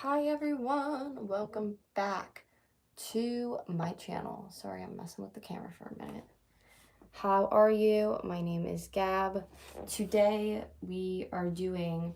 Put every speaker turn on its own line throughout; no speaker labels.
Hi everyone, welcome back to my channel. Sorry, I'm messing with the camera for a minute. How are you? My name is Gab. Today we are doing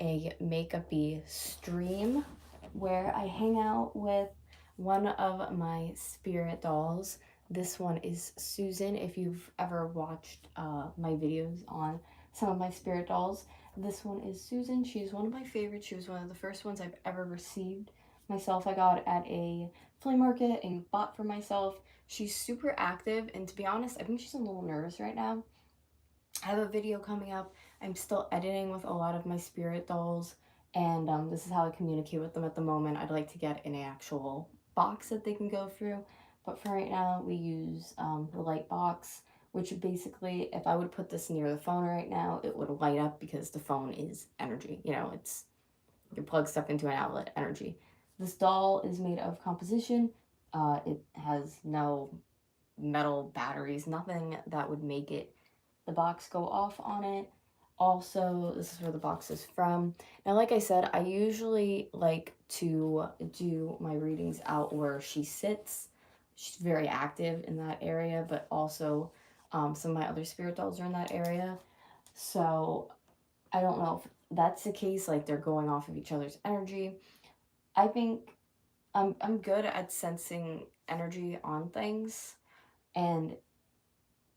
a makeup-y stream where I hang out with one of my spirit dolls. This one is Susan. If you've ever watched my videos on some of my spirit dolls, this one is Susan. She's one of my favorites. She was one of the first ones I've ever received myself. I got at a flea market and bought for myself. She's super active, and to be honest, I think she's a little nervous right now. I have a video coming up. I'm still editing with a lot of my spirit dolls, and this is how I communicate with them at the moment. I'd like to get an actual box that they can go through, but for right now, we use the light box, which basically, if I would put this near the phone right now, it would light up because the phone is energy. You know, it's, you plug stuff into an outlet, energy. This doll is made of composition. It has no metal batteries, nothing that would make it the box go off on it. Also, this is where the box is from. Now, like I said, I usually like to do my readings out where she sits. She's very active in that area, but also some of my other spirit dolls are in that area. So I don't know if that's the case, like they're going off of each other's energy. I think I'm good at sensing energy on things, and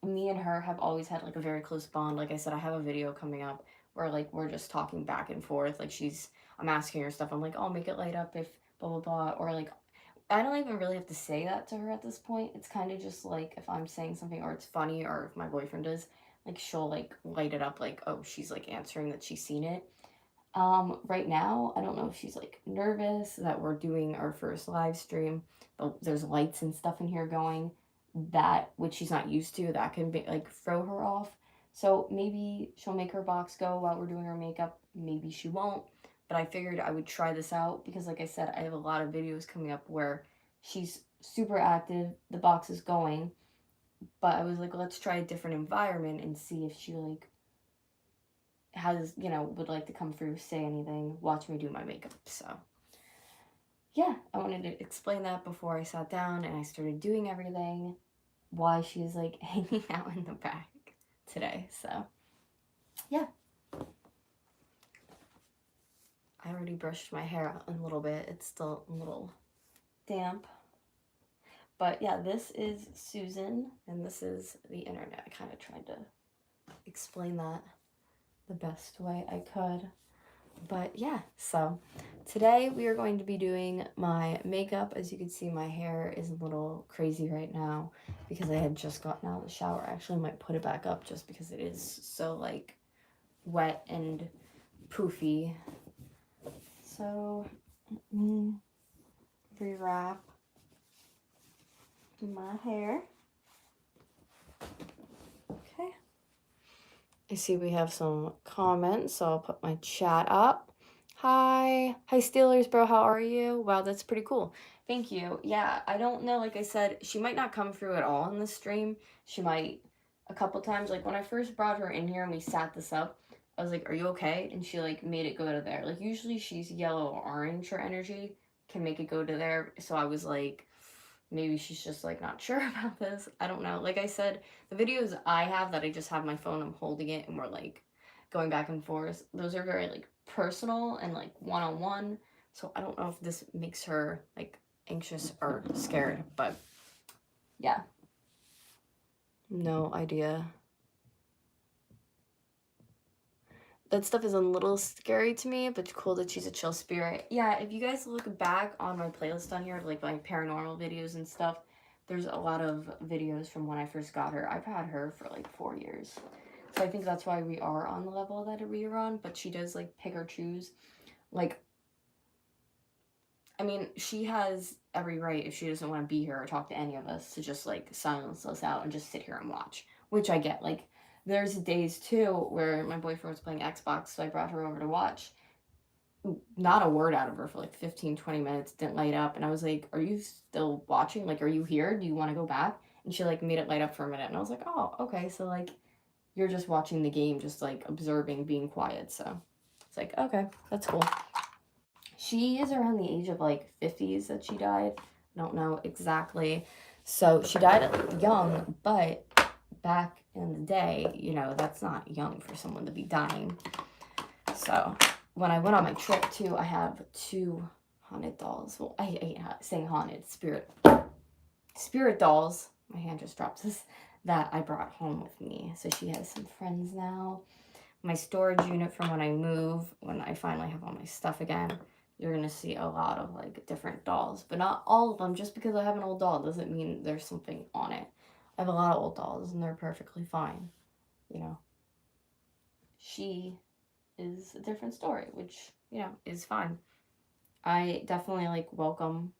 me and her have always had like a very close bond. Like I said, I have a video coming up where like we're just talking back and forth. Like I'm asking her stuff. I'm like, oh, make it light up if blah blah blah, or like I don't even really have to say that to her at this point. It's kind of just like if I'm saying something or it's funny, or if my boyfriend does, like she'll like light it up like, oh, she's like answering that she's seen it. Right now, I don't know if she's like nervous that we're doing our first live stream, but there's lights and stuff in here going, that which she's not used to, that can be like throw her off. So maybe she'll make her box go while we're doing her makeup, maybe she won't, but I figured I would try this out because like I said, I have a lot of videos coming up where she's super active, the box is going, but I was like, let's try a different environment and see if she like has, you know, would like to come through, say anything, watch me do my makeup. So yeah, I wanted to explain that before I sat down and I started doing everything, why she's like hanging out in the back today. So yeah, I already brushed my hair a little bit. It's still a little damp, but yeah, this is Susan and this is the internet. I kind of tried to explain that the best way I could. But yeah, so today we are going to be doing my makeup. As you can see, my hair is a little crazy right now because I had just gotten out of the shower. I actually might put it back up just because it is so like wet and poofy. So let me rewrap my hair. Okay. I see we have some comments, so I'll put my chat up. Hi Steelers, bro, how are you? Wow, that's pretty cool. Thank you. Yeah, I don't know, like I said, she might not come through at all in the stream. She might a couple times. Like when I first brought her in here and we sat this up, I was like, are you okay? And she like made it go to there. Like usually she's yellow or orange, her energy can make it go to there. So I was like, maybe she's just like not sure about this. I don't know. Like I said, the videos I have that I just have my phone, I'm holding it and we're like going back and forth, those are very like personal and like one-on-one. So I don't know if this makes her like anxious or scared, but yeah, no idea. That stuff is a little scary to me, but it's cool that she's a chill spirit. Yeah, if you guys look back on my playlist on here, like my paranormal videos and stuff, there's a lot of videos from when I first got her. I've had her for like 4 years. So I think that's why we are on the level that we are on, but she does like pick or choose. Like, I mean, she has every right if she doesn't want to be here or talk to any of us to just like silence us out and just sit here and watch, which I get. Like, there's days too where my boyfriend was playing Xbox, so I brought her over to watch. Not a word out of her for like 15, 20 minutes, didn't light up. And I was like, are you still watching? Like, are you here? Do you want to go back? And she like made it light up for a minute. And I was like, oh, okay. So like, you're just watching the game, just like observing, being quiet. So it's like, okay, that's cool. she is around the age of like 50s that she died. I don't know exactly. So she died young, but back in the day, you know, that's not young for someone to be dying. So when I went on my trip too, I have 2 haunted dolls. Well, I hate saying haunted, spirit dolls. My hand just dropped this, that I brought home with me. So she has some friends now. My storage unit from when I move, when I finally have all my stuff again, you're going to see a lot of like different dolls, but not all of them. Just because I have an old doll doesn't mean there's something on it. I have a lot of old dolls and they're perfectly fine. You know, she is a different story, which, you know, is fine. I definitely like welcome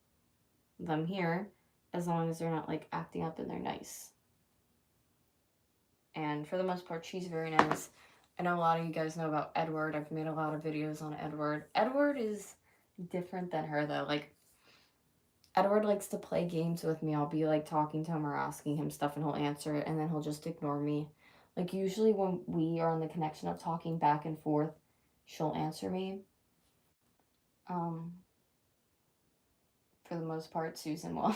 them here as long as they're not like acting up and they're nice. And for the most part, she's very nice. I know a lot of you guys know about Edward. I've made a lot of videos on Edward. Edward is different than her though. Like, Edward likes to play games with me. I'll be like talking to him or asking him stuff and he'll answer it and then he'll just ignore me. Like, usually when we are on the connection of talking back and forth, she'll answer me. For the most part, Susan will.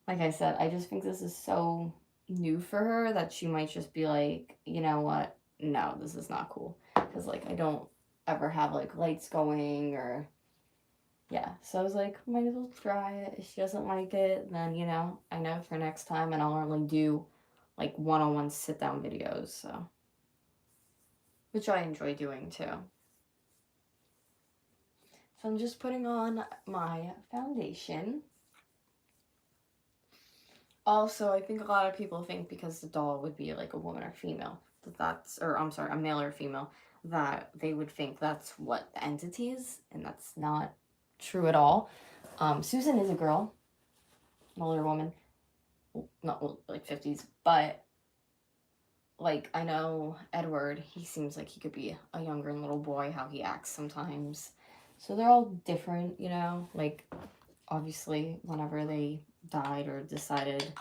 Like I said, I just think this is so new for her that she might just be like, you know what? No, this is not cool. Because, like, I don't ever have, like, lights going or, yeah. So I was like, might as well try it. If she doesn't like it, then, you know, I know for next time. And I'll only do, like, one-on-one sit-down videos, so. Which I enjoy doing, too. So I'm just putting on my foundation. Also, I think a lot of people think because the doll would be like a woman or female, a male or female, that they would think that's what the entity is, and that's not true at all. Susan is a girl, an older woman, not like 50s, but like I know Edward, he seems like he could be a younger little boy, how he acts sometimes. So they're all different, you know, like obviously whenever they died or decided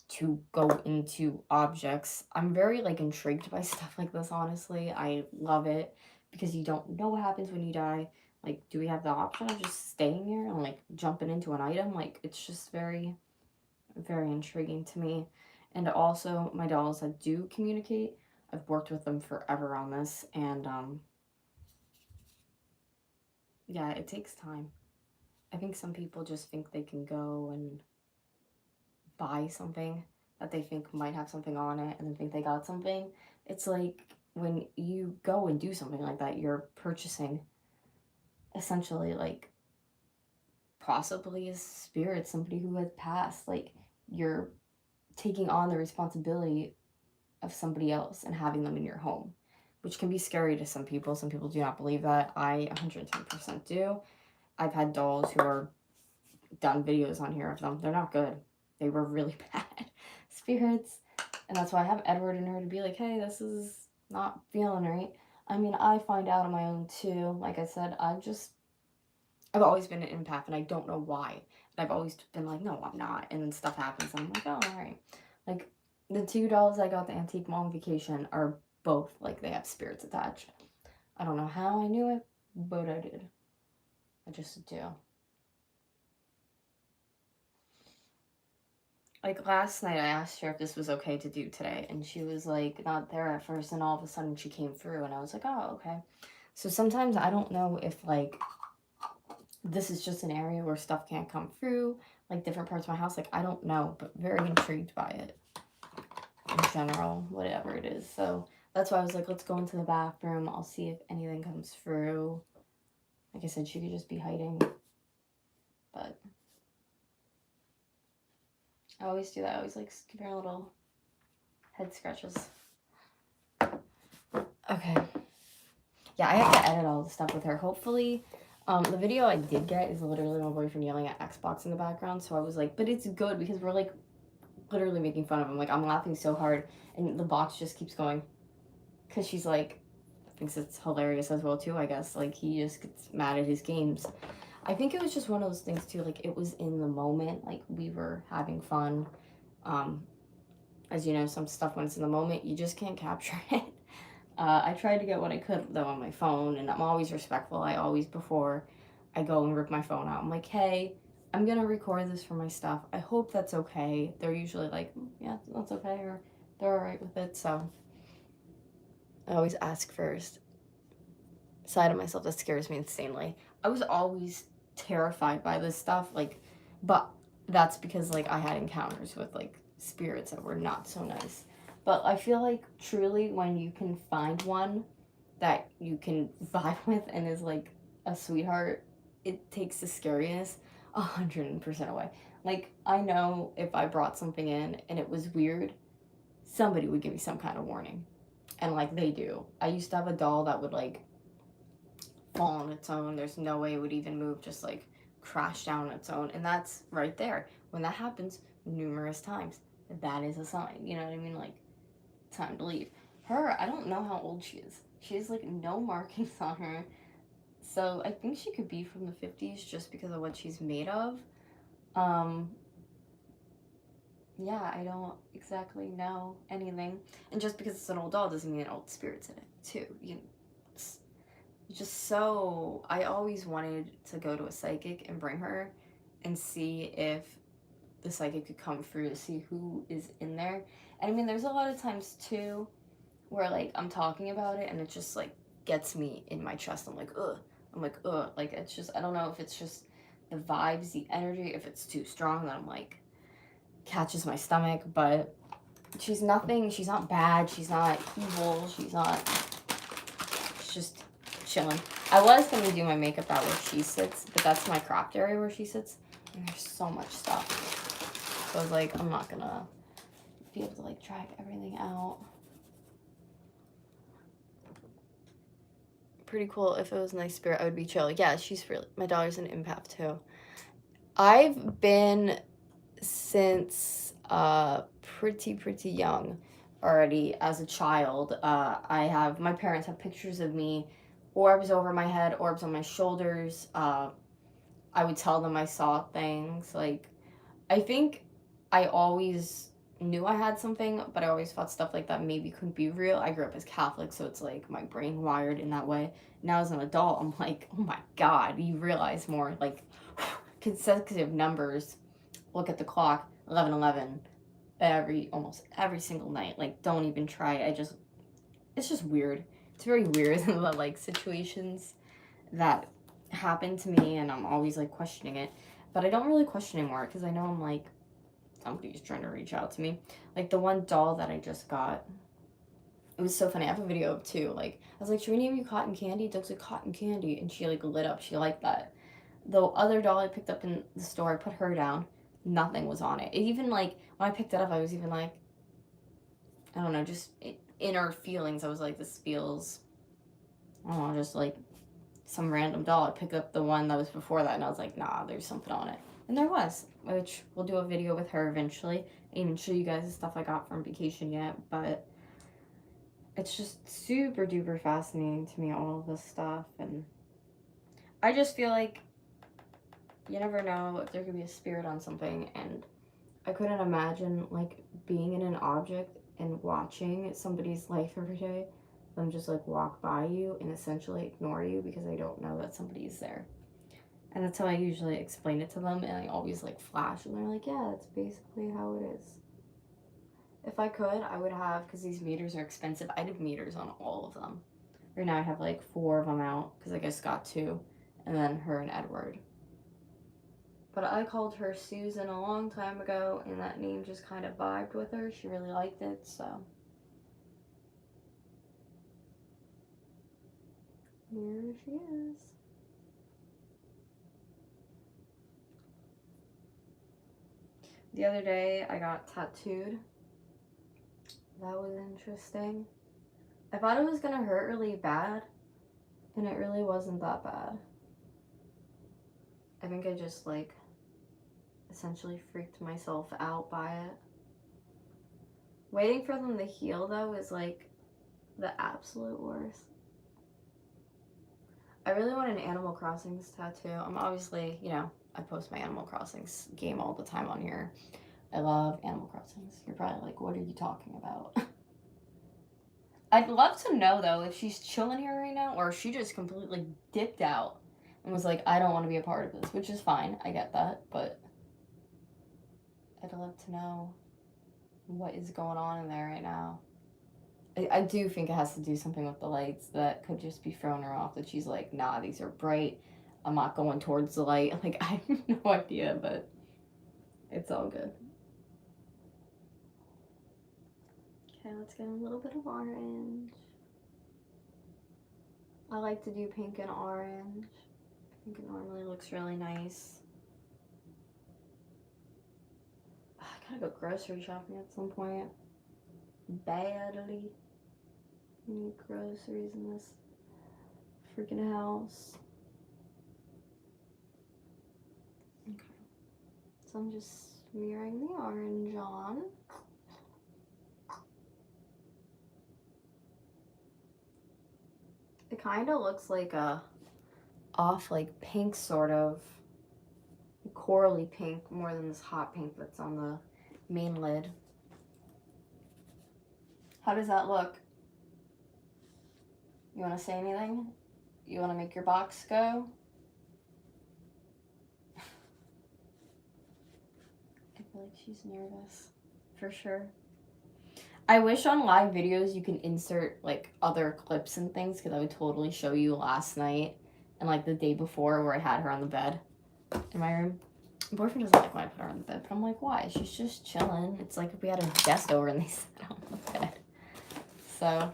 to go into objects. I'm very like intrigued by stuff like this, honestly. I love it because you don't know what happens when you die. Like, do we have the option of just staying here and like jumping into an item? Like, it's just very, very intriguing to me. And also my dolls that do communicate, I've worked with them forever on this, and yeah, it takes time. I think some people just think they can go and buy something that they think might have something on it and then think they got something. It's like when you go and do something like that, you're purchasing essentially like possibly a spirit, somebody who has passed. Like, you're taking on the responsibility of somebody else and having them in your home, which can be scary to some people. Some people do not believe that. I 110% do. I've had dolls who are done videos on here of them. They're not good. They were really bad spirits. And that's why I have Edward in her to be like, hey, this is not feeling right. I mean, I find out on my own too. Like I said, I've always been an empath and I don't know why. And I've always been like, no, I'm not. And then stuff happens and I'm like, oh, all right. Like, the 2 dolls I got the Antique Mom Vacation are both, like, they have spirits attached. I don't know how I knew it, but I did. I just do. Like, last night I asked her if this was okay to do today, and she was, like, not there at first, and all of a sudden she came through, and I was like, oh, okay. So sometimes I don't know if, like, this is just an area where stuff can't come through, like, different parts of my house. Like, I don't know, but very intrigued by it in general, whatever it is. So that's why I was like, let's go into the bathroom. I'll see if anything comes through. Like I said, she could just be hiding, but I always do that. I always like give her little head scratches. Okay. Yeah, I have to edit all the stuff with her. Hopefully, the video I did get is literally my boyfriend yelling at Xbox in the background. So I was like, but it's good because we're like literally making fun of him. Like, I'm laughing so hard and the box just keeps going. Because she's like, thinks it's hilarious as well too, I guess. Like, he just gets mad at his games. I think it was just one of those things too, like, it was in the moment, like, we were having fun. As you know, some stuff when it's in the moment, you just can't capture it. I tried to get what I could, though, on my phone, and I'm always respectful. I always, before I go and rip my phone out, I'm like, hey, I'm going to record this for my stuff. I hope that's okay. They're usually like, yeah, that's okay, or they're all right with it, so I always ask first. Side of myself that scares me insanely. I was always terrified by this stuff, like, but that's because, like, I had encounters with, like, spirits that were not so nice. But I feel like truly when you can find one that you can vibe with and is like a sweetheart, it takes the scariness 100% away. Like, I know if I brought something in and it was weird, somebody would give me some kind of warning. And, like, they do. I used to have a doll that would, like, fall on its own. There's no way it would even move, just, like, crash down on its own. And that's right there. When that happens numerous times, that is a sign. You know what I mean? Like, time to leave. Her, I don't know how old she is. She has, like, no markings on her. So I think she could be from the 50s just because of what she's made of. Yeah, I don't exactly know anything. And just because it's an old doll doesn't mean an old spirit's in it, too. It's just so... I always wanted to go to a psychic and bring her and see if the psychic could come through to see who is in there. And I mean, there's a lot of times, too, where, like, I'm talking about it and it just, like, gets me in my chest. I'm like, ugh. I'm like, ugh. Like, it's just, I don't know if it's just the vibes, the energy, if it's too strong, then I'm like, catches my stomach. But she's nothing, she's not bad, she's not evil, she's just chilling. I was going to do my makeup out where she sits, but that's my cropped area where she sits, and there's so much stuff. So I was like, I'm not going to be able to, like, drag everything out. Pretty cool. If it was a nice spirit, I would be chill. Yeah, she's really... My daughter's an empath, too. I've been since pretty young already. As a child, my parents have pictures of me, orbs over my head, orbs on my shoulders. I would tell them I saw things. Like, I think I always knew I had something, but I always thought stuff like that maybe couldn't be real. I grew up as Catholic, so it's like my brain wired in that way. Now as an adult, I'm like, oh my God, you realize more, like, consecutive numbers. Look at the clock, 11:11, almost every single night. Like, don't even try it. It's just weird. It's very weird, the, like, situations that happen to me, and I'm always, like, questioning it. But I don't really question anymore, because I know I'm, like, somebody's trying to reach out to me. Like, the one doll that I just got, it was so funny. I have a video of two. Like, I was like, should we name you Cotton Candy? Doug's like, Cotton Candy. And she, like, lit up. She liked that. The other doll I picked up in the store, I put her down. Nothing was on it. It even, like, when I picked it up, I was even like, I don't know, just inner feelings. I was like, this feels, I don't know, just like some random doll. I picked up the one that was before that, and I was like, nah, there's something on it. And there was, which we'll do a video with her eventually. I didn't even show you guys the stuff I got from vacation yet, but it's just super duper fascinating to me, all of this stuff. And I just feel like you never know if there could be a spirit on something, and I couldn't imagine, like, being in an object and watching somebody's life every day, them just, like, walk by you and essentially ignore you because I don't know that somebody's there. And that's how I usually explain it to them, and I always, like, flash, and they're like, yeah, that's basically how it is. If I could, I would have, because these meters are expensive, I'd have meters on all of them. Right now I have, like, 4 of them out, because I just got 2, and then her and Edward. But I called her Susan a long time ago, and that name just kind of vibed with her. She really liked it, so. Here she is. The other day, I got tattooed. That was interesting. I thought it was gonna hurt really bad, and it really wasn't that bad. I think I just, like, essentially freaked myself out by it. Waiting for them to heal, though, is, like, the absolute worst. I really want an Animal Crossings tattoo. I'm obviously, you know, I post my Animal Crossings game all the time on here. I love Animal Crossings. You're probably like, what are you talking about? I'd love to know, though, if she's chilling here right now or if she just completely dipped out and was like, I don't want to be a part of this, which is fine. I get that, but I'd love to know what is going on in there right now. I do think it has to do something with the lights that could just be throwing her off, that she's like, nah, these are bright. I'm not going towards the light. Like, I have no idea, but it's all good. Okay, let's get a little bit of orange. I like to do pink and orange. I think it normally looks really nice. I gotta go grocery shopping at some point. Badly. Need groceries in this freaking house. Okay. So I'm just smearing the orange on. It kind of looks like a off like pink, sort of corally pink, more than this hot pink that's on the main lid. How does that look? You want to say anything? You want to make your box go? I feel like she's nervous, for sure. I wish on live videos you can insert like other clips and things, because I would totally show you last night and like the day before where I had her on the bed in my room. My boyfriend doesn't like when I put her on the bed, but I'm like, why? She's just chilling. It's like if we had a guest over and they sat on the bed. So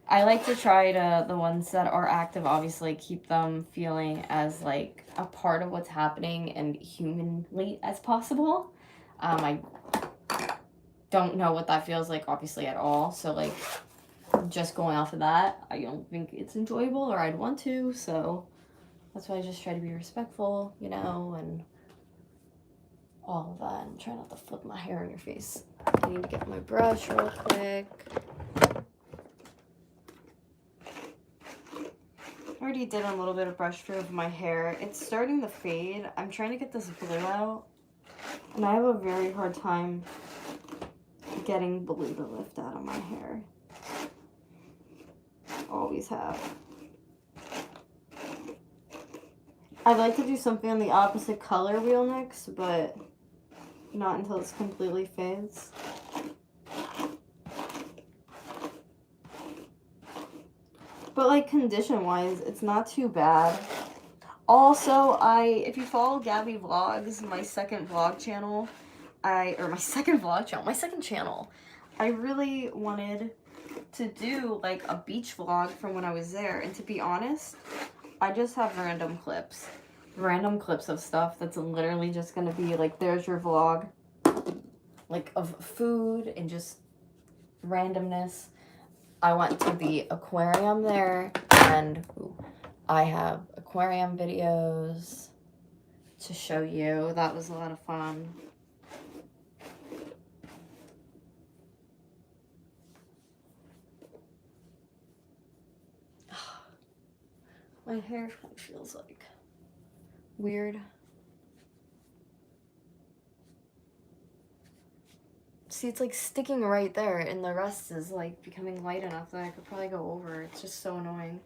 I like to try to, the ones that are active, obviously, keep them feeling as like a part of what's happening and humanly as possible. I don't know what that feels like, obviously, at all. So like, just going off of that, I don't think it's enjoyable or I'd want to. So that's why I just try to be respectful, you know, and all of that. And try not to flip my hair in your face. I need to get my brush real quick. I already did a little bit of brush through of my hair. It's starting to fade. I'm trying to get this blue out, and I have a very hard time getting blue to lift out of my hair. Always have. I'd like to do something on the opposite color wheel next, but not until it's completely fades. But like condition-wise, it's not too bad. Also, if you follow Gabby Vlogs, my second channel, I really wanted to do like a beach vlog from when I was there. And to be honest, I just have random clips of stuff that's literally just gonna be like, there's your vlog, like of food and just randomness. I went to the aquarium there, and I have aquarium videos to show you. That was a lot of fun. My hair feels like weird. See, it's like sticking right there, and the rest is like becoming light enough that I could probably go over. It's just so annoying.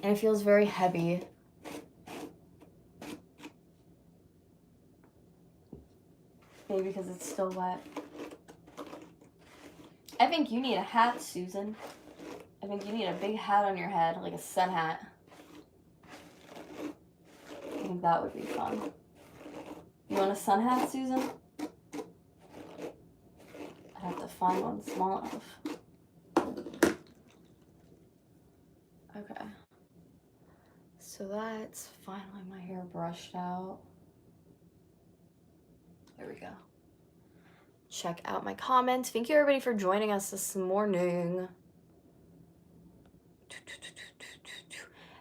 And it feels very heavy. Maybe because it's still wet. I think you need a hat, Susan. I think you need a big hat on your head, like a sun hat. I think that would be fun. You want a sun hat, Susan? I'd have to find one small enough. Okay. So that's finally my hair brushed out. There we go. Check out my comments. Thank you everybody for joining us this morning.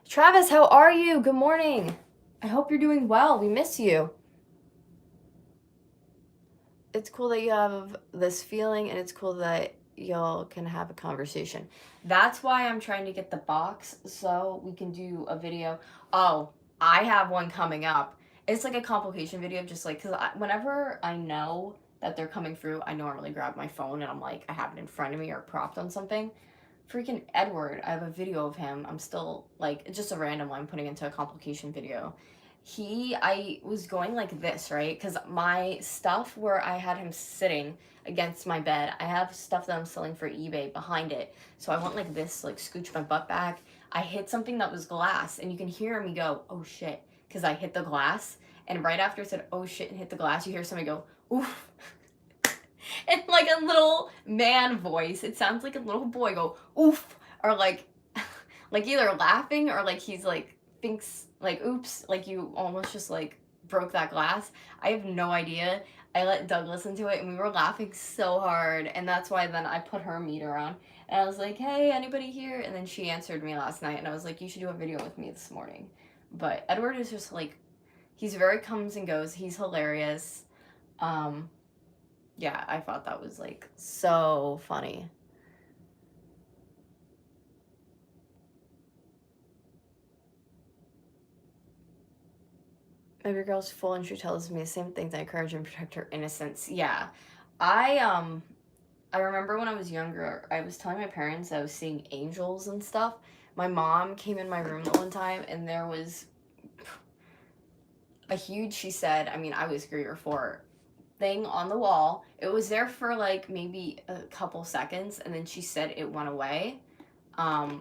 Travis, how are you? Good morning. I hope you're doing well. We miss you. It's cool that you have this feeling, and it's cool that y'all can have a conversation. That's why I'm trying to get the box so we can do a video. Oh, I have one coming up. It's like a complication video, just like, because whenever I know that they're coming through, I normally grab my phone and I'm like, I have it in front of me or propped on something. Freaking Edward, I have a video of him. I'm still, like, it's just a random one I'm putting into a complication video. I was going like this, right? Because my stuff where I had him sitting against my bed, I have stuff that I'm selling for eBay behind it. So I went like this, like scooch my butt back. I hit something that was glass, and you can hear me go, oh shit, because I hit the glass. And right after it said, oh shit, and hit the glass, you hear somebody go, oof. And like a little man voice. It sounds like a little boy go, oof. Or like, like either laughing or like he's like, thinks like, oops, like you almost just like broke that glass. I have no idea. I let Doug listen to it and we were laughing so hard. And that's why then I put her meter on. And I was like, hey, anybody here? And then she answered me last night. And I was like, you should do a video with me this morning. But Edward is just like, he's very comes and goes. He's hilarious. Yeah, I thought that was like so funny. Maybe girl's full and she tells me the same things. I encourage and protect her innocence. Yeah. I remember when I was younger, I was telling my parents I was seeing angels and stuff. My mom came in my room the one time and there was a huge, she said, I mean, I was 3 or 4, thing on the wall. It was there for like maybe a couple seconds and then she said it went away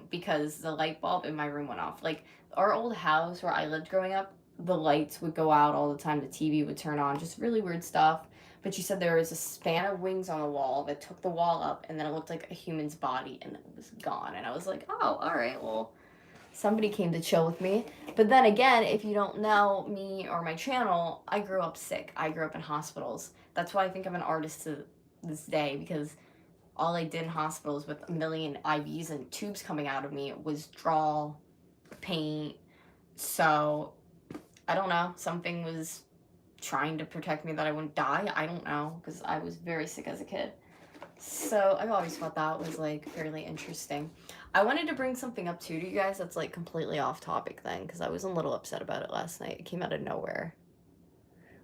because the light bulb in my room went off. Like our old house where I lived growing up, the lights would go out all the time, the TV would turn on, just really weird stuff. But she said there was a span of wings on the wall that took the wall up and then it looked like a human's body and then it was gone. And I was like, oh, all right, well, somebody came to chill with me. But then again, if you don't know me or my channel, I grew up sick. I grew up in hospitals. That's why I think I'm an artist to this day, because all I did in hospitals with a million IVs and tubes coming out of me was draw, paint. So I don't know. Something was trying to protect me that I wouldn't die. I don't know, because I was very sick as a kid. So I've always thought that was like fairly interesting. I wanted to bring something up too to you guys that's like completely off topic then, because I was a little upset about it last night. It came out of nowhere.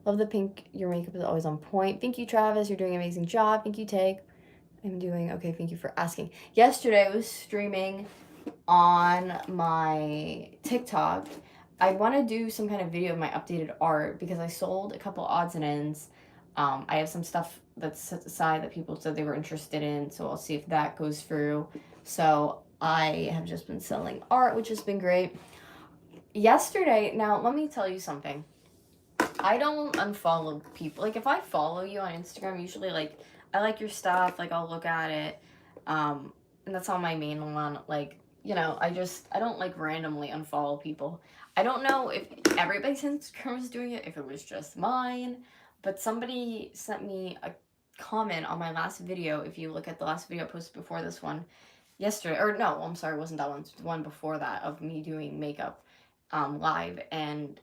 Love the pink. Your makeup is always on point. Thank you, Travis. You're doing an amazing job. Thank you, Tay. I'm doing okay. Thank you for asking. Yesterday I was streaming on my TikTok. I want to do some kind of video of my updated art because I sold a couple odds and ends. I have some stuff that's set aside that people said they were interested in, so I'll see if that goes through. So I have just been selling art, which has been great. Yesterday, now let me tell you something. I don't unfollow people. Like if I follow you on Instagram, usually like I like your stuff, like I'll look at it. And that's on my main one. Like, you know, I don't like randomly unfollow people. I don't know if everybody's Instagram is doing it, if it was just mine, but somebody sent me a comment on my last video. If you look at the last video I posted before this one yesterday, or no, I'm sorry, it wasn't that one. It's the one before that of me doing makeup live, and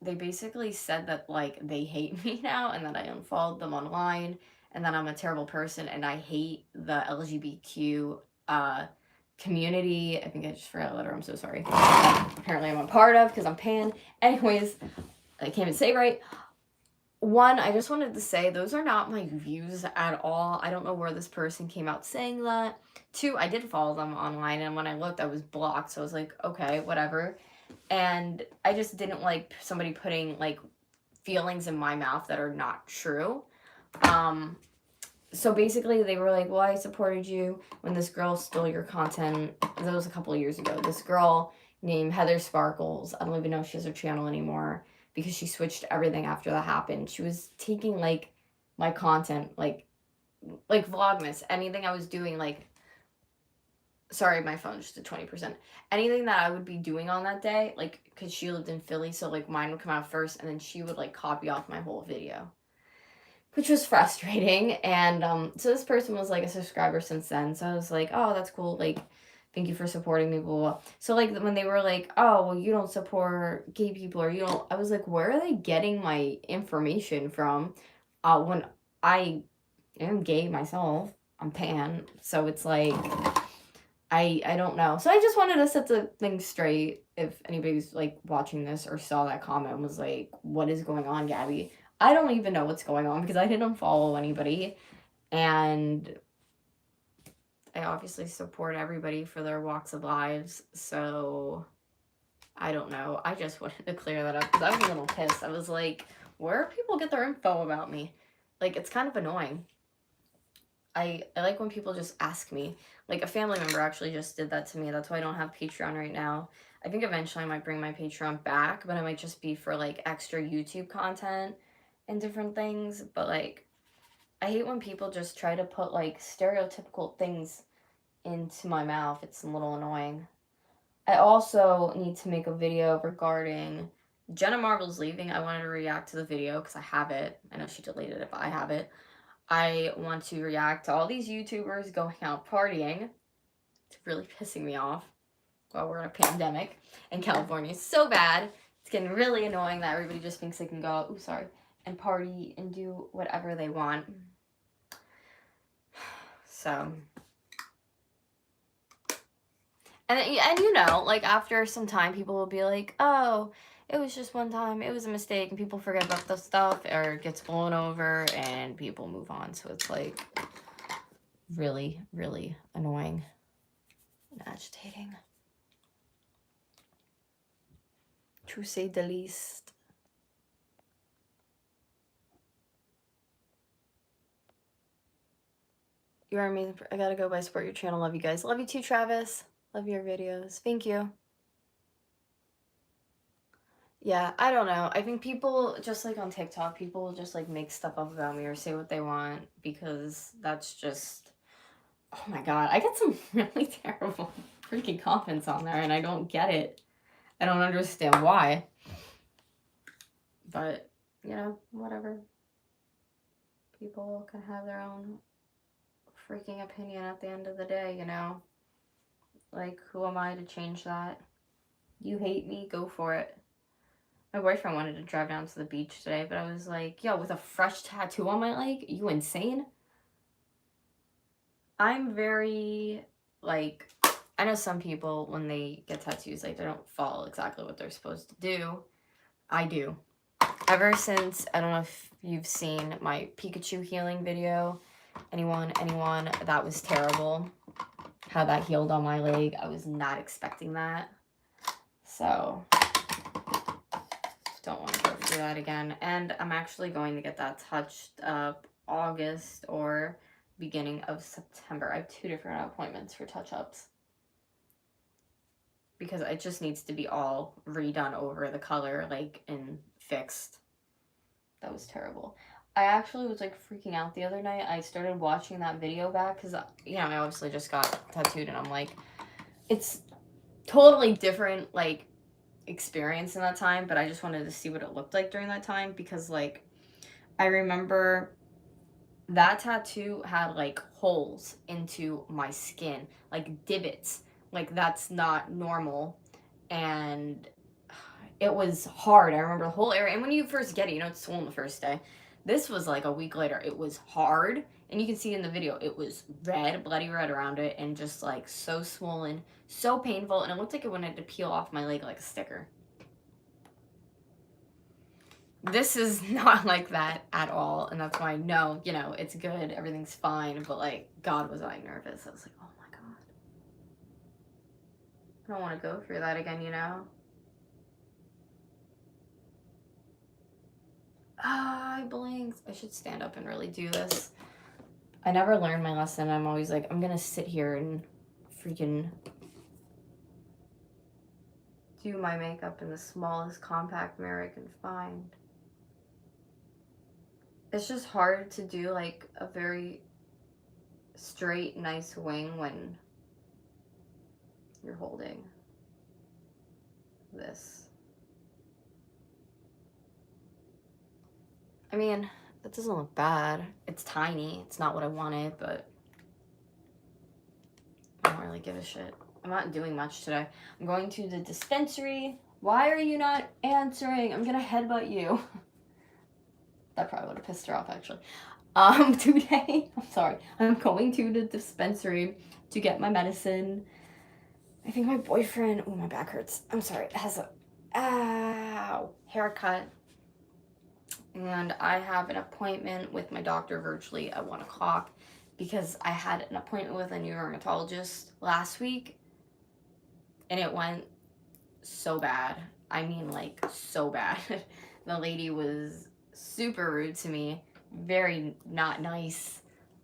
they basically said that like they hate me now and that I unfollowed them online and that I'm a terrible person and I hate the LGBTQ community. I think I just forgot a letter. I'm so sorry. Apparently I'm a part of because I'm pan. Anyways, I can't even say right. One, I just wanted to say those are not my views at all. I don't know where this person came out saying that. Two, I did follow them online and when I looked I was blocked, so I was like, okay, whatever. And I just didn't like somebody putting like feelings in my mouth that are not true. So basically they were like, well, I supported you when this girl stole your content. That was a couple of years ago. This girl named Heather Sparkles, I don't even know if she has her channel anymore because she switched everything after that happened. She was taking like my content, like Vlogmas, anything I was doing, like, sorry, my phone just did 20%. Anything that I would be doing on that day, like, because she lived in Philly, so like mine would come out first and then she would like copy off my whole video, which was frustrating. And so this person was like a subscriber since then, so I was like, oh, that's cool, like, thank you for supporting me, blah, blah, blah. So like when they were like, oh, well, you don't support gay people, or you don't, I was like, where are they getting my information from? When I am gay myself, I'm pan, so it's like, I don't know. So I just wanted to set the thing straight if anybody's like watching this or saw that comment and was like, what is going on, Gabby? I don't even know what's going on because I didn't follow anybody. And I obviously support everybody for their walks of lives. So I don't know. I just wanted to clear that up because I was a little pissed. I was like, where do people get their info about me? Like, it's kind of annoying. I like when people just ask me. Like, a family member actually just did that to me. That's why I don't have Patreon right now. I think eventually I might bring my Patreon back, but it might just be for, like, extra YouTube content and different things. But, like, I hate when people just try to put, like, stereotypical things into my mouth. It's a little annoying. I also need to make a video regarding Jenna Marbles leaving. I wanted to react to the video because I have it. I know she deleted it, but I have it. I want to react to all these YouTubers going out partying. It's really pissing me off while we're in a pandemic and California is so bad. It's getting really annoying that everybody just thinks they can go out, and party and do whatever they want. So, and you know, like after some time, people will be like, oh, it was just one time, it was a mistake, and people forget about the stuff or it gets blown over and people move on. So it's like really, really annoying and agitating, to say the least. You are amazing. I gotta go by support your channel. Love you guys. Love you too, Travis. Love your videos. Thank you. Yeah, I don't know. I think people, just like on TikTok, people just like make stuff up about me or say what they want because that's just, oh my god. I get some really terrible freaking comments on there and I don't get it. I don't understand why. But, you know, whatever. People can have their own freaking opinion at the end of the day, you know? Like, who am I to change that? You hate me? Go for it. My boyfriend wanted to drive down to the beach today, but I was like, yo, with a fresh tattoo on my leg? You insane? I'm very, like, I know some people, when they get tattoos, like, they don't follow exactly what they're supposed to do. I do. Ever since, I don't know if you've seen my Pikachu healing video. Anyone, that was terrible. How that healed on my leg. I was not expecting that. So, don't want to go through that again. And I'm actually going to get that touched up August or beginning of September. I have 2 different appointments for touch-ups. Because it just needs to be all redone over the color, like, and fixed. That was terrible. I actually was, like, freaking out the other night. I started watching that video back because, you know, I obviously just got tattooed and I'm like, it's totally different, like, experience in that time, but I just wanted to see what it looked like during that time because, like, I remember that tattoo had, like, holes into my skin, like, divots. Like, that's not normal, and it was hard. I remember the whole area, and when you first get it, you know, it's swollen the first day. This was, like, a week later. It was hard, and you can see in the video, it was red, bloody red around it, and just, like, so swollen, so painful, and it looked like it wanted to peel off my leg like a sticker. This is not like that at all, and that's why I know, you know, it's good, everything's fine, but, like, God, was I nervous. I was like, oh my god. I don't want to go through that again, you know? Ah, I blinked. I should stand up and really do this. I never learned my lesson. I'm always like, I'm gonna sit here and freaking do my makeup in the smallest compact mirror I can find. It's just hard to do, like, a very straight, nice wing when you're holding this. I mean, that doesn't look bad. It's tiny. It's not what I wanted, but I don't really give a shit. I'm not doing much today. I'm going to the dispensary. Why are you not answering? I'm gonna headbutt you. That probably would have pissed her off, actually. Today, I'm sorry, I'm going to the dispensary to get my medicine. I think my boyfriend, oh, my back hurts. I'm sorry, has a, ow, haircut. And I have an appointment with my doctor virtually at 1 o'clock because I had an appointment with a new rheumatologist last week and it went so bad. I mean, like, so bad. The lady was super rude to me, very not nice.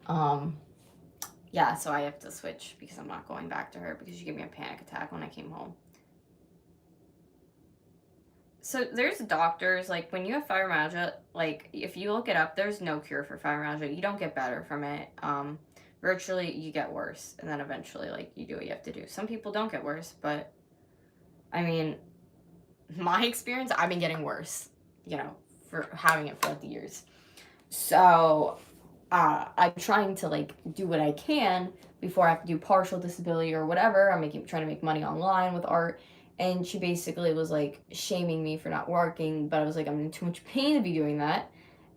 Yeah, so I have to switch because I'm not going back to her because she gave me a panic attack when I came home. So there's doctors, like, when you have fibromyalgia, like, if you look it up, there's no cure for fibromyalgia. You don't get better from it. Virtually, you get worse. And then eventually, like, you do what you have to do. Some people don't get worse, but, I mean, my experience, I've been getting worse, you know, for having it for the years. So, I'm trying to, like, do what I can before I have to do partial disability or whatever. I'm trying to make money online with art. And she basically was, like, shaming me for not working, but I was like, I'm in too much pain to be doing that.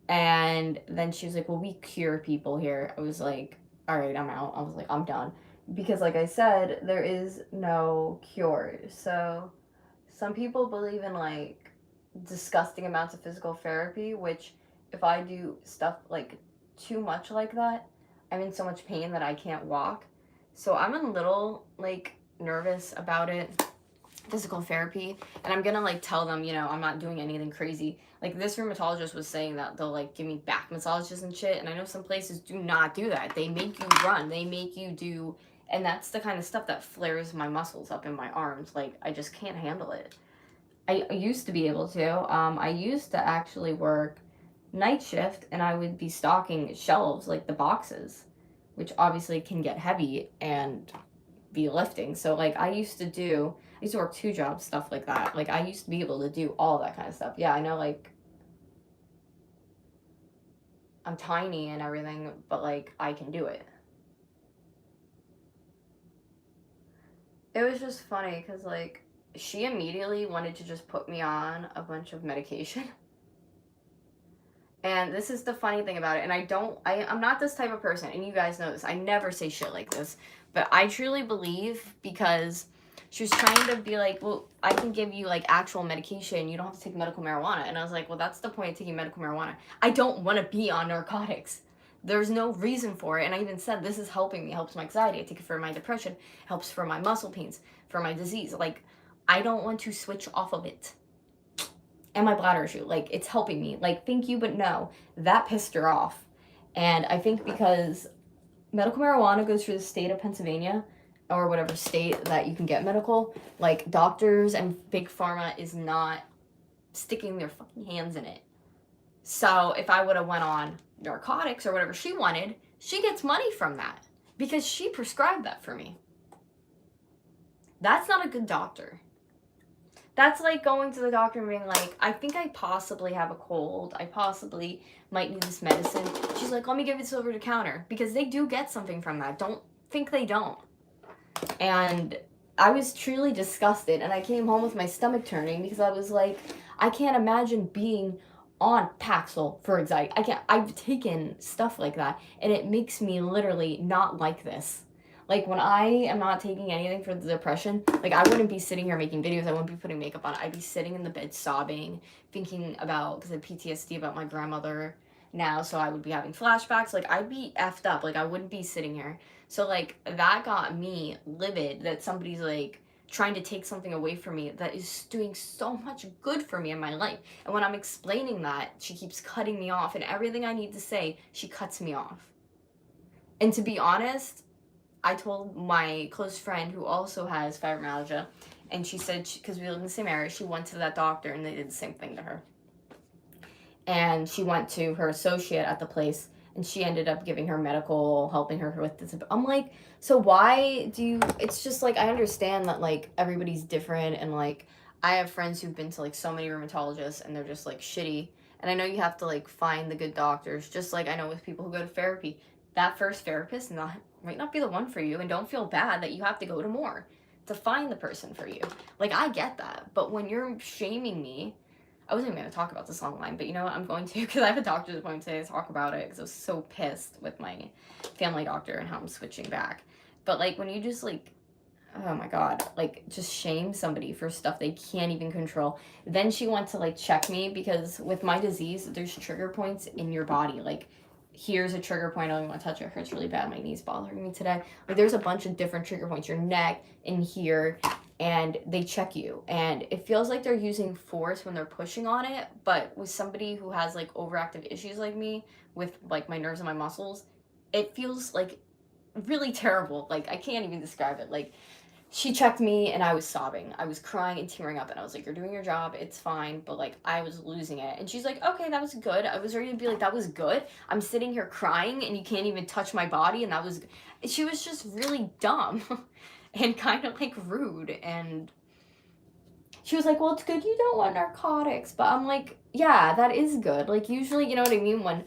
And then she was like, well, we cure people here. I was like, all right, I'm out. I was like, I'm done. Because, like I said, there is no cure. So some people believe in, like, disgusting amounts of physical therapy, which if I do stuff, like, too much like that, I'm in so much pain that I can't walk. So I'm a little, like, nervous about it, physical therapy, and I'm gonna, like, tell them, you know, I'm not doing anything crazy. Like, this rheumatologist was saying that they'll, like, give me back massages and shit, and I know some places do not do that. They make you run, they make you do, and that's the kind of stuff that flares my muscles up in my arms. Like, I just can't handle it. I used to be able to. I used to actually work night shift, and I would be stocking shelves, like the boxes, which obviously can get heavy and be lifting. So, like, I used to work 2 jobs, stuff like that. Like, I used to be able to do all that kind of stuff. Yeah, I know, like, I'm tiny and everything, but, like, I can do it. It was just funny because, like, she immediately wanted to just put me on a bunch of medication. And this is the funny thing about it. And I'm not this type of person. And you guys know this. I never say shit like this. But I truly believe, because she was trying to be like, well, I can give you, like, actual medication. You don't have to take medical marijuana. And I was like, well, that's the point of taking medical marijuana. I don't want to be on narcotics. There's no reason for it. And I even said, this is helping me. It helps my anxiety. I take it for my depression. It helps for my muscle pains, for my disease. Like, I don't want to switch off of it. And my bladder issue, like, it's helping me. Like, thank you, but no. That pissed her off. And I think because medical marijuana goes through the state of Pennsylvania, or whatever state that you can get medical, like, doctors and big pharma is not sticking their fucking hands in it. So if I would have went on narcotics or whatever she wanted, she gets money from that because she prescribed that for me. That's not a good doctor. That's like going to the doctor and being like, I think I possibly have a cold. I possibly might need this medicine. She's like, let me give it over the counter. Because they do get something from that. Don't think they don't. And I was truly disgusted. And I came home with my stomach turning because I was like, I can't imagine being on Paxil for anxiety. I've taken stuff like that. And it makes me literally not like this. Like, when I am not taking anything for the depression, like, I wouldn't be sitting here making videos. I wouldn't be putting makeup on. I'd be sitting in the bed sobbing, thinking about, because I have PTSD about my grandmother now, so I would be having flashbacks. Like, I'd be effed up. Like, I wouldn't be sitting here. So, like, that got me livid that somebody's, like, trying to take something away from me that is doing so much good for me in my life. And when I'm explaining that, she keeps cutting me off. And everything I need to say, she cuts me off. And to be honest, I told my close friend who also has fibromyalgia, and she said, because we live in the same area, she went to that doctor and they did the same thing to her. And she went to her associate at the place, and she ended up giving her medical, helping her with this. I'm like, so why do you, it's just like, I understand that, like, everybody's different, and, like, I have friends who've been to, like, so many rheumatologists, and they're just, like, shitty. And I know you have to, like, find the good doctors, just like I know with people who go to therapy. That first therapist might not be the one for you, and don't feel bad that you have to go to more to find the person for you. Like, I get that, but when you're shaming me, I wasn't even going to talk about this online, but you know what, I'm going to, because I have a doctor's appointment today to talk about it, because I was so pissed with my family doctor and how I'm switching back. But, like, when you just, like, oh my God, like just shame somebody for stuff they can't even control. Then she went to like check me because with my disease, there's trigger points in your body. Like, here's a trigger point. I don't even want to touch it. It hurts really bad. My knee's bothering me today. Like, there's a bunch of different trigger points, your neck, in here, and they check you. And it feels like they're using force when they're pushing on it. But with somebody who has like overactive issues like me, with like my nerves and my muscles, it feels like really terrible. Like, I can't even describe it. Like, she checked me and I was sobbing. I was crying and tearing up and I was like, you're doing your job, it's fine. But like, I was losing it. And she's like, okay, that was good. I was ready to be like, that was good. I'm sitting here crying and you can't even touch my body. And that was, she was just really dumb and kind of like rude. And she was like, well, it's good you don't want narcotics. But I'm like, yeah, that is good. Like, usually, you know what I mean? When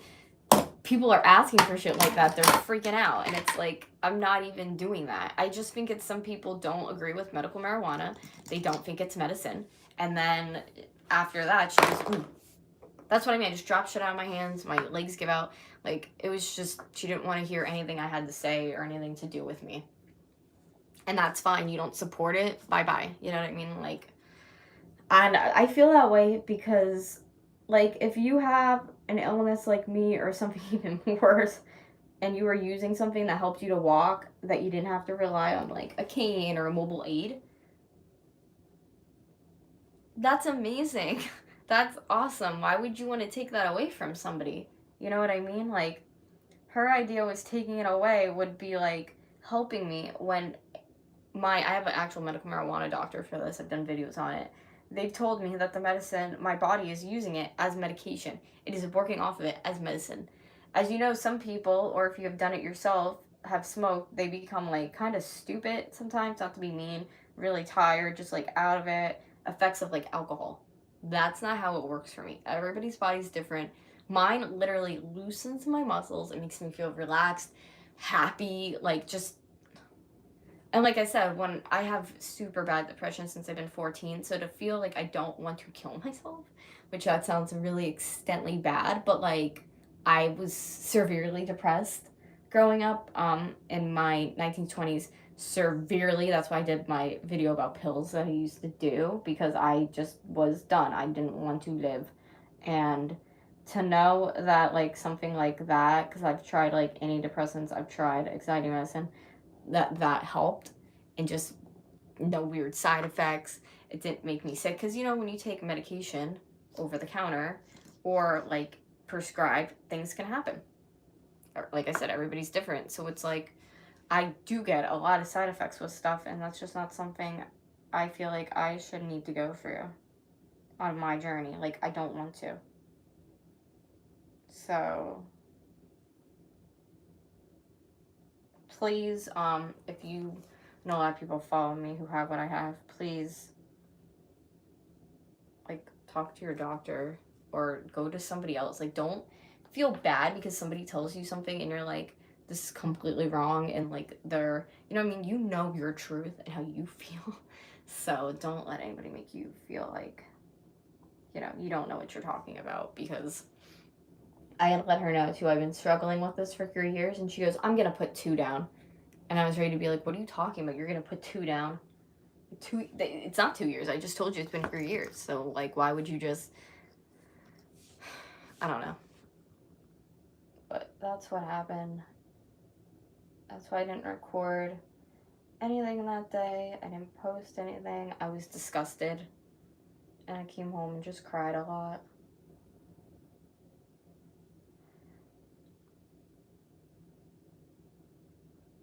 people are asking for shit like that, they're freaking out. And it's like, I'm not even doing that. I just think it's some people don't agree with medical marijuana. They don't think it's medicine. And then after that, she was, ooh. That's what I mean. I just dropped shit out of my hands. My legs give out. Like, it was just, she didn't want to hear anything I had to say or anything to do with me. And that's fine. You don't support it. Bye-bye. You know what I mean? Like, and I feel that way because, like, if you have an illness like me or something even worse, and you were using something that helped you to walk, that you didn't have to rely on like a cane or a mobile aid, that's amazing. That's awesome. Why would you want to take that away from somebody? You know what I mean? Like, her idea was taking it away would be like helping me when I have an actual medical marijuana doctor for this. I've done videos on it. They've told me that the medicine, my body is using it as medication. It is working off of it as medicine. As you know, some people, or if you have done it yourself, have smoked, they become like kind of stupid sometimes, not to be mean, really tired, just like out of it. Effects of like alcohol. That's not how it works for me. Everybody's body's different. Mine literally loosens my muscles. It makes me feel relaxed, happy, like just, and like I said, when I have super bad depression since I've been 14, so to feel like I don't want to kill myself, which that sounds really extensively bad, but like I was severely depressed growing up in my 1920s, severely. That's why I did my video about pills that I used to do, because I just was done. I didn't want to live. And to know that like something like that, because I've tried like antidepressants, I've tried anxiety medicine, that helped, and just no weird side effects. It didn't make me sick, because you know when you take medication over the counter or like prescribed, things can happen. Like I said, everybody's different, so it's like I do get a lot of side effects with stuff, and that's just not something I feel like I should need to go through on my journey. Like, I don't want to. So please, if you know a lot of people follow me who have what I have, please, like, talk to your doctor or go to somebody else. Like, don't feel bad because somebody tells you something and you're like, this is completely wrong, and like they're, you know what I mean, you know your truth and how you feel. So don't let anybody make you feel like, you know, you don't know what you're talking about, because I had let her know too, I've been struggling with this for 3 years, and she goes, I'm gonna put 2 down. And I was ready to be like, what are you talking about? You're gonna put 2 down? It's not 2 years. I just told you it's been 3 years. So like, why would you just, I don't know. But that's what happened. That's why I didn't record anything that day. I didn't post anything. I was disgusted. And I came home and just cried a lot.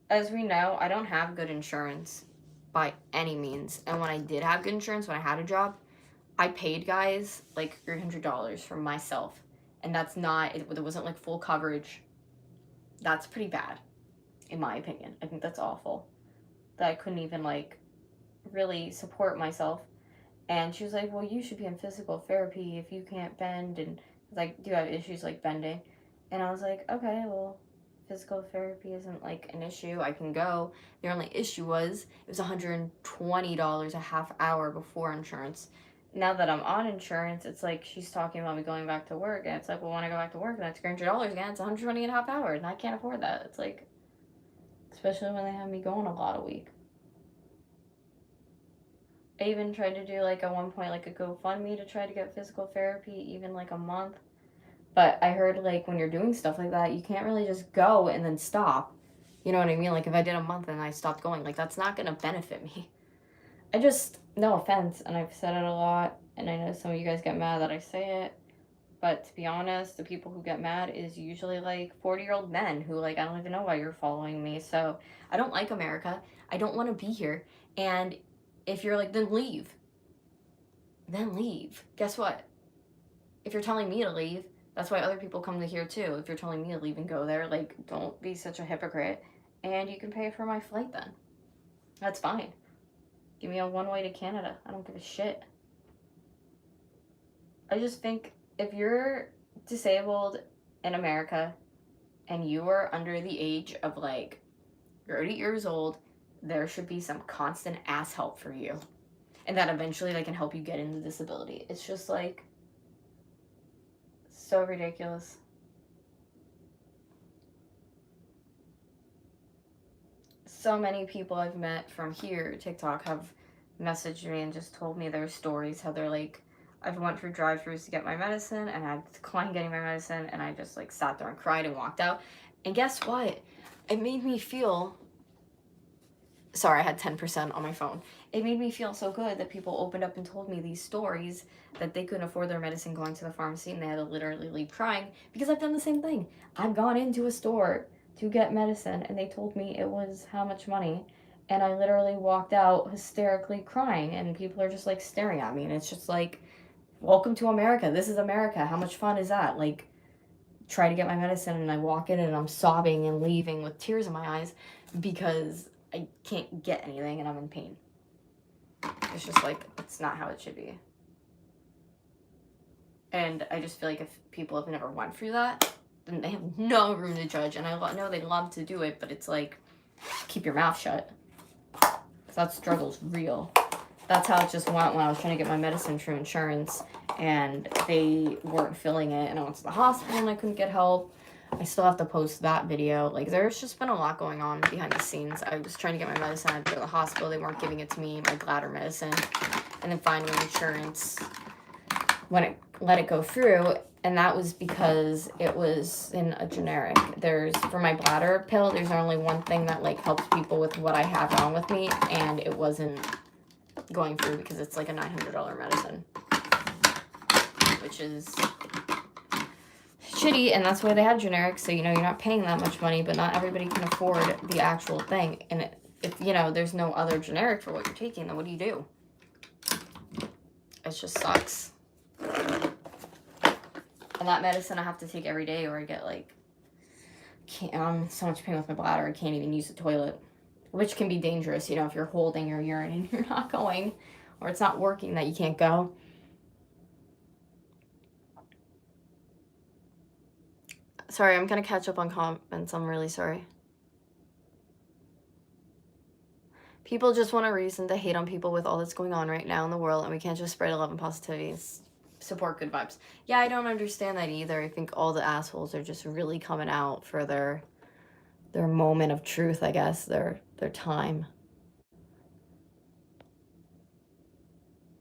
As we know, I don't have good insurance by any means. And when I did have good insurance, when I had a job, I paid guys like $300 for myself. And that's not, it wasn't like full coverage. That's pretty bad, in my opinion. I think that's awful. That I couldn't even like really support myself. And she was like, well, you should be in physical therapy if you can't bend. And like, do you have issues like bending? And I was like, okay, well, physical therapy isn't like an issue. I can go. The only issue was it was $120 a half hour before insurance. Now that I'm on insurance, it's like she's talking about me going back to work, and it's like, well, when I go back to work, that's $300 again. It's 120 and a half hours, and I can't afford that. It's like, especially when they have me going a lot a week. I even tried to do like at one point like a GoFundMe to try to get physical therapy, even like a month. But I heard like when you're doing stuff like that, you can't really just go and then stop. You know what I mean? Like if I did a month and I stopped going, like that's not gonna benefit me. I just, no offense, and I've said it a lot, and I know some of you guys get mad that I say it, but to be honest, the people who get mad is usually like 40-year-old men who like, I don't even know why you're following me. So I don't like America. I don't want to be here. And if you're like, then leave. Then leave. Guess what? If you're telling me to leave, that's why other people come to here too. If you're telling me to leave and go there, like, don't be such a hypocrite. And you can pay for my flight then. That's fine. Give me a one-way to Canada. I don't give a shit. I just think if you're disabled in America and you are under the age of like 30 years old, there should be some constant ass help for you. And that eventually they can help you get into disability. It's just like so ridiculous. So many people I've met from here, TikTok, have messaged me and just told me their stories, how they're like, I've went through drive-thrus to get my medicine and I declined getting my medicine and I just like sat there and cried and walked out. And guess what? It made me feel, sorry, I had 10% on my phone. It made me feel so good that people opened up and told me these stories that they couldn't afford their medicine going to the pharmacy and they had to literally leave crying, because I've done the same thing. I've gone into a store to get medicine and they told me it was how much money, and I literally walked out hysterically crying, and people are just like staring at me, and it's just like, welcome to America. This is America. How much fun is that? Like, try to get my medicine and I walk in and I'm sobbing and leaving with tears in my eyes because I can't get anything and I'm in pain. It's just like, it's not how it should be. And I just feel like if people have never went through that, then they have no room to judge. And I know they love to do it, but it's like, keep your mouth shut. Because that struggle's real. That's how it just went when I was trying to get my medicine through insurance and they weren't filling it and I went to the hospital and I couldn't get help. I still have to post that video. Like, there's just been a lot going on behind the scenes. I was trying to get my medicine. I had to go to the hospital. They weren't giving it to me, my bladder medicine. And then finally insurance, when it let it go through, and that was because it was in a generic. For my bladder pill, there's only one thing that like helps people with what I have wrong with me, and it wasn't going through because it's like a $900 medicine, which is shitty, and that's why they had generics. So, you know, you're not paying that much money, but not everybody can afford the actual thing. And if you know, there's no other generic for what you're taking, then what do? It just sucks. And that medicine I have to take every day, or I get like, I'm in so much pain with my bladder, I can't even use the toilet, which can be dangerous, you know, if you're holding your urine and you're not going, or it's not working, that you can't go. Sorry, I'm gonna catch up on comments. I'm really sorry. People just want a reason to hate on people with all that's going on right now in the world, and we can't just spread love and positivity and support good vibes. Yeah, I don't understand that either. I think all the assholes are just really coming out for their moment of truth, I guess, their time.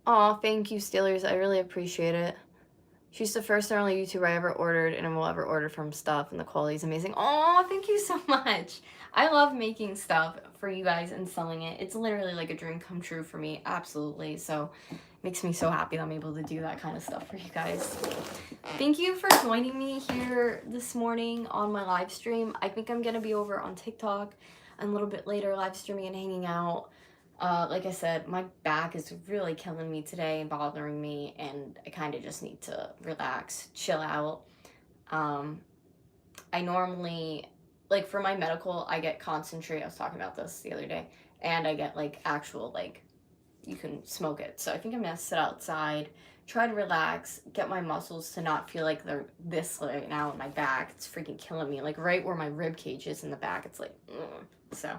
Aw, thank you, Steelers. I really appreciate it. She's the first and only YouTuber I ever ordered and will ever order from stuff, and the quality is amazing. Aw, thank you so much. I love making stuff for you guys and selling it. It's literally like a dream come true for me, absolutely. So it makes me so happy that I'm able to do that kind of stuff for you guys. Thank you for joining me here this morning on my live stream. I think I'm gonna be over on TikTok and a little bit later live streaming and hanging out. Like I said, my back is really killing me today and bothering me, and I kind of just need to relax, chill out. I normally, like for my medical, I get concentrate. I was talking about this the other day, and I get like actual, like, you can smoke it. So I think I'm gonna sit outside, try to relax, get my muscles to not feel like they're this right now in my back. It's freaking killing me. Like right where my rib cage is in the back, it's like, so.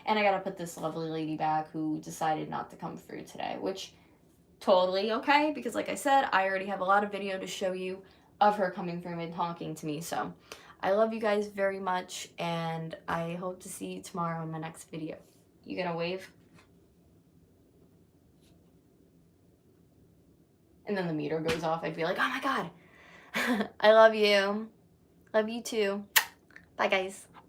And I gotta put this lovely lady back who decided not to come through today, which totally okay, because like I said, I already have a lot of video to show you of her coming through and talking to me. So I love you guys very much, and I hope to see you tomorrow in my next video. You gonna wave? and then the meter goes off, I'd be like, oh my God. I love you. Love you too. Bye, guys.